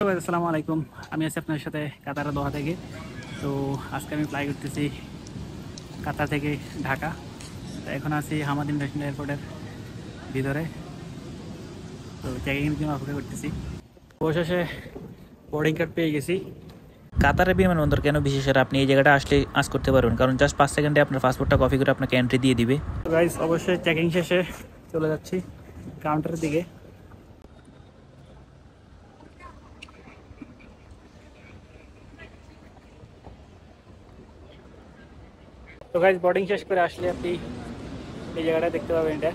আসসালামু আলাইকুম। আমি আছি আপনার সাথে কাতার দোহা থেকে। তো আজকে আমি ফ্লাই করতেছি কাতার থেকে ঢাকা। তো এখন আছি হামাদ ইন্টারন্যাশনাল এয়ারপোর্টের ভিতরে। তো চেকিংয়ের জন্য অপেক্ষা করতেছি। অবশেষে বোর্ডিং কার্ড পেয়ে গেছি। কাতারের বিমানবন্দর কেন বিশেষ করে আপনি এই জায়গাটা আসলে আজ করতে পারবেন, কারণ জাস্ট 5 সেকেন্ডে আপনার পাসপোর্টটা কপি করে আপনাকে এন্ট্রি দিয়ে দিবে। তো গাইস, অবশ্যই চেকিং শেষে চলে যাচ্ছি কাউন্টারের দিকে। তো গাইস, বোর্ডিং শেষ করে আসলে আপনি এই জায়গাটা দেখতে পাবেন, এটা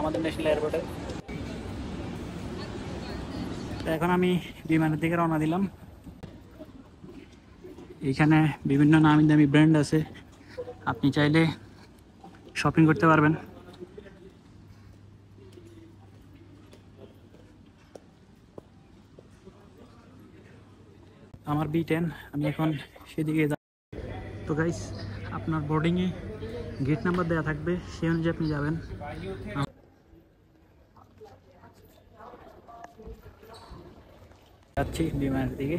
আমাদের ন্যাশনাল এয়ারপোর্টের। তো এখন আমি বিমানের দিকে রওনা দিলাম। এখানে বিভিন্ন নামি দামি ব্র্যান্ড আছে, আপনি চাইলে শপিং করতে পারবেন। আমার B10, আমি এখন সেদিকে যাব। তো গাইস, আপনার বোর্ডিংয়ে গেট নাম্বার দেওয়া থাকবে, সেই অনুযায়ী আপনি যাবেন। যাচ্ছি বিমানের দিকে।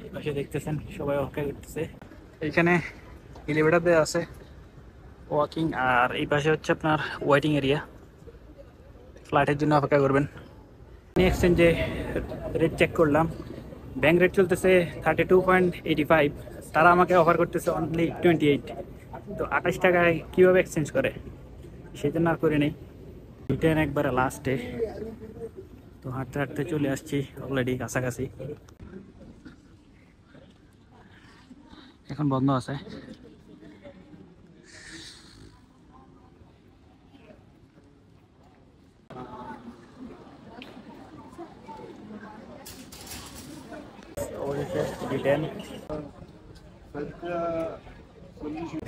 এই পাশে দেখতেছেন সবাই অপেক্ষা করতেছে। এইখানে এলিভেটর দেওয়া আছে ওয়াকিং, আর এই পাশে হচ্ছে আপনার ওয়েটিং এরিয়া, ফ্লাইটের জন্য অপেক্ষা করবেন। এক্সচেঞ্জে রেট চেক করলাম, ব্যাংক রেট চলতেছে 32.85, তারা আমাকে অফার করতেছে অনলি 28। তো 28 টাকায় কীভাবে এক্সচেঞ্জ করে, সেই জন্য আর করে নেই। রিটার্ন একবারে লাস্টে। তো হাঁটতে হাঁটতে চলে আসছি অলরেডি কাছাকাছি। এখন বন্ধ আছে।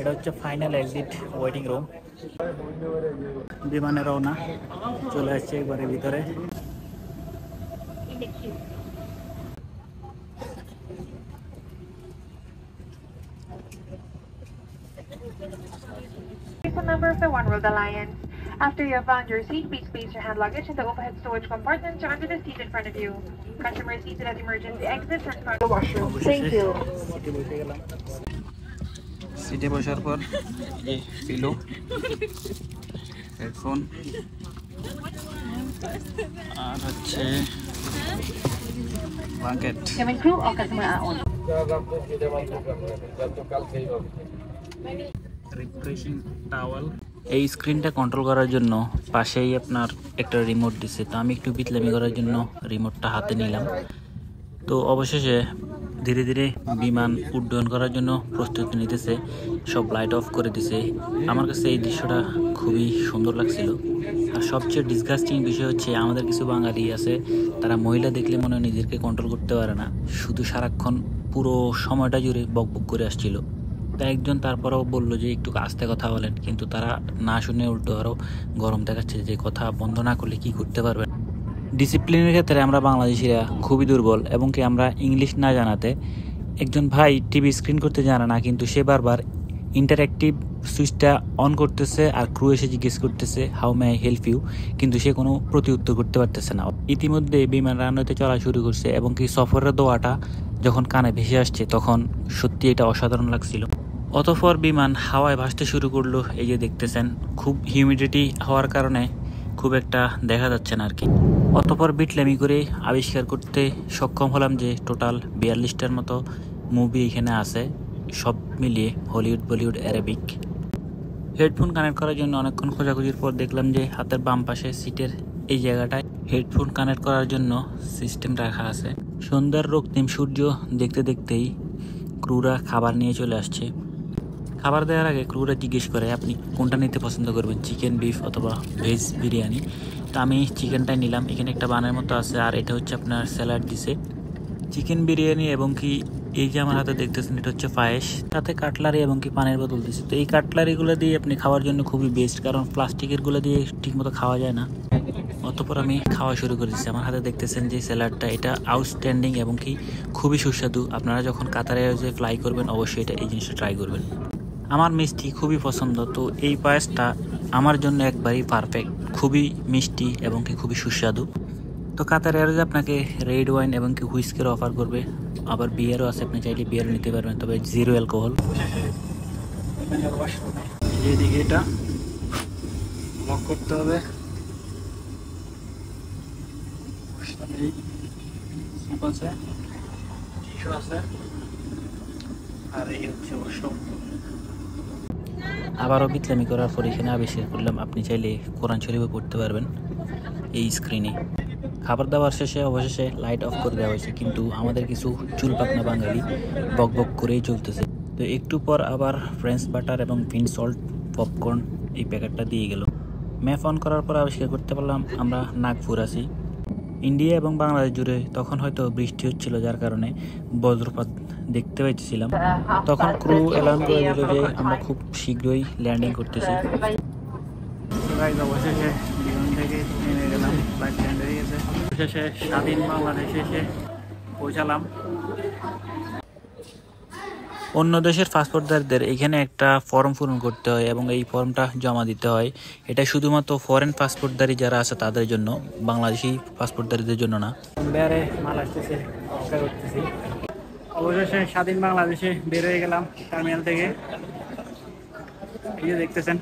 এটা হচ্ছে ফাইনাল এক্সিট ওয়েটিং রুম। বিমানে রওনা, চলে আসছে একবারে ভিতরে। Member of the One World Alliance. After you have found your seat, please place your hand luggage in the overhead storage compartments or under the seat in front of you. Customers seated at emergency exits and front of the washroom. Thank you. সিটে বসার পর এই pillow, headphone আর হচ্ছে blanket. Cabin crew or customer are on. Refreshing towel. এই স্ক্রিনটা control করার জন্য পাশেই আপনার একটা রিমোট দিছে, তো আমি একটু বিতলামি করার জন্য রিমোটটা হাতে নিলাম। তো অবশেষে ধীরে ধীরে বিমান উড্ডয়ন করার জন্য প্রস্তুতি নিতেছে, সব লাইট অফ করে দিছে। আমার কাছে এই দৃশ্যটা খুবই সুন্দর লাগছিল। আর সবচেয়ে ডিসগাস্টিং বিষয় হচ্ছে আমাদের কিছু বাঙালি আছে, তারা মহিলা দেখলে মনে হয় নিজেকে কন্ট্রোল করতে পারে না, শুধু সারাক্ষণ পুরো সময়টা জুড়ে বকবক করে আসছিল। তা একজন তারপরেও বললো যে একটু আস্তে কথা বলেন, কিন্তু তারা না শুনে উল্টো আরও গরম দেখাচ্ছে যে কথা বন্ধ না করলে কি করতে পারবে। ডিসিপ্লিনের ক্ষেত্রে আমরা বাংলাদেশিরা খুবই দুর্বল, এবং কি আমরা ইংলিশ না জানাতে একজন ভাই টিভি স্ক্রিন করতে জানে না, কিন্তু সে বারবার ইন্টারঅ্যাক্টিভ সুইচটা অন করতেছে আর ক্রু এসে জিজ্ঞেস করতেছে how may I help you, কিন্তু সে কোনো প্রতি উত্তর করতে পারতেছে না। ইতিমধ্যে বিমান রানওয়েতে চলা শুরু করছে, এবং কি সফরের দোয়াটা যখন কানে ভেসে আসছে তখন সত্যি এটা অসাধারণ লাগছিল। অতঃপর বিমান হাওয়ায় ভাসতে শুরু করলো। এই যে দেখতেছেন, খুব হিউমিডিটি হওয়ার কারণে খুব একটা দেখা যাচ্ছে না আর কি। অতঃপর বিটলামি করে আবিষ্কার করতে সক্ষম হলাম যে টোটাল 42টার মতো মুভি এখানে আছে, সব মিলিয়ে Hollywood, Bollywood, Arabic. Headphone connect করার জন্য অনেকক্ষণ খোঁজাখুঁজির পর দেখলাম যে হাতের বাম পাশে সিটের এই জায়গাটায় হেডফোন কানেক্ট করার জন্য সিস্টেম রাখা আছে। সন্ধ্যার রক্তিম সূর্য দেখতে দেখতেই ক্রুরা খাবার নিয়ে চলে আসছে। খাবার দেওয়ার আগে ক্রুরা জিজ্ঞেস করে আপনি কোনটা নিতে পছন্দ করবেন, চিকেন, বিফ অথবা ভেজ বিরিয়ানি। তো আমি চিকেনটাই নিলাম। এখানে একটা বানের মতো আছে, আর এটা হচ্ছে আপনার স্যালাড দিছে, চিকেন বিরিয়ানি, এবং কি এই যে আমার হাতে দেখতেছেন এটা হচ্ছে পায়েস, তাতে কাটলারি এবং কি পানির বোতল দিছে। তো এই কাটলারিগুলো দিয়ে আপনি খাওয়ার জন্য খুবই বেস্ট, কারণ প্লাস্টিকেরগুলো দিয়ে ঠিকমতো খাওয়া যায় না। অতঃপর আমি খাওয়া শুরু করে দিচ্ছি। আমার হাতে দেখতেছেন যে স্যালাডটা, এটা আউটস্ট্যান্ডিং এবং কি খুবই সুস্বাদু। আপনারা যখন কাতারে যে ফ্লাই করবেন অবশ্যই এটা এই জিনিসটা ট্রাই করবেন। আমার মিষ্টি খুবই পছন্দ, তো এই পায়েসটা আমার জন্য একবারই পারফেক্ট, খুবই মিষ্টি এবং কি খুবই সুস্বাদু। তো কাতার এয়ারওয়েজ আপনাকে রেড ওয়াইন এবং কি হুইস্কের অফার করবে, আবার বিয়ারও আছে, আপনি চাইলে বিয়ারও নিতে পারবেন, তবে জিরো অ্যালকোহল। এইদিকে এটা লক করতে হবে। আর এই হচ্ছে ওয়াশরুম। আবারও বিতলামি করার পর এখানে আবিষ্কার করলাম আপনি চাইলে কোরআন শরীফও পড়তে পারবেন এই স্ক্রিনে। খাবার দাবার শেষে অবশেষে লাইট অফ করে দেওয়া হয়েছে, কিন্তু আমাদের কিছু চুল পাকনা বাঙালি বক বক করেই চলতেছে। তো একটু পর আবার ফ্রেঞ্চ বাটার এবং পিন সল্ট পপকর্ন এই প্যাকেটটা দিয়ে গেল। ম্যাপ অন করার পর আবিষ্কার করতে পারলাম আমরা নাগপুর আছি। ইন্ডিয়া এবং বাংলাদেশ জুড়ে তখন হয়তো বৃষ্টি হচ্ছিল, যার কারণে বজ্রপাত দেখতে পাইতেছিলাম। তখন ক্রু অ্যালার্ম করে দিল যে আমরা খুব শীঘ্রই ল্যান্ডিং করতেছি। অবশেষে বিমান থেকে নেমে গেলাম, ফ্লাইট ল্যান্ড হয়ে গেছে। অবশেষে স্বাধীন বাংলাদেশে এসে পৌঁছালাম। অন্য দেশের পাসপোর্টদারদের এখানে একটা ফর্ম পূরণ করতে হয় এবং এই ফর্মটা জমা দিতে হয়। এটা শুধুমাত্র ফরেন পাসপোর্টদারি যারা আছে তাদের জন্য, বাংলাদেশি পাসপোর্টদারীদের জন্য না। বেড়ে মাল আসতেছে, অপেক্ষা করতেছি। অবশেষে স্বাধীন বাংলাদেশে বের হয়ে গেলাম টার্মিনাল থেকে। এই যে দেখতেছেন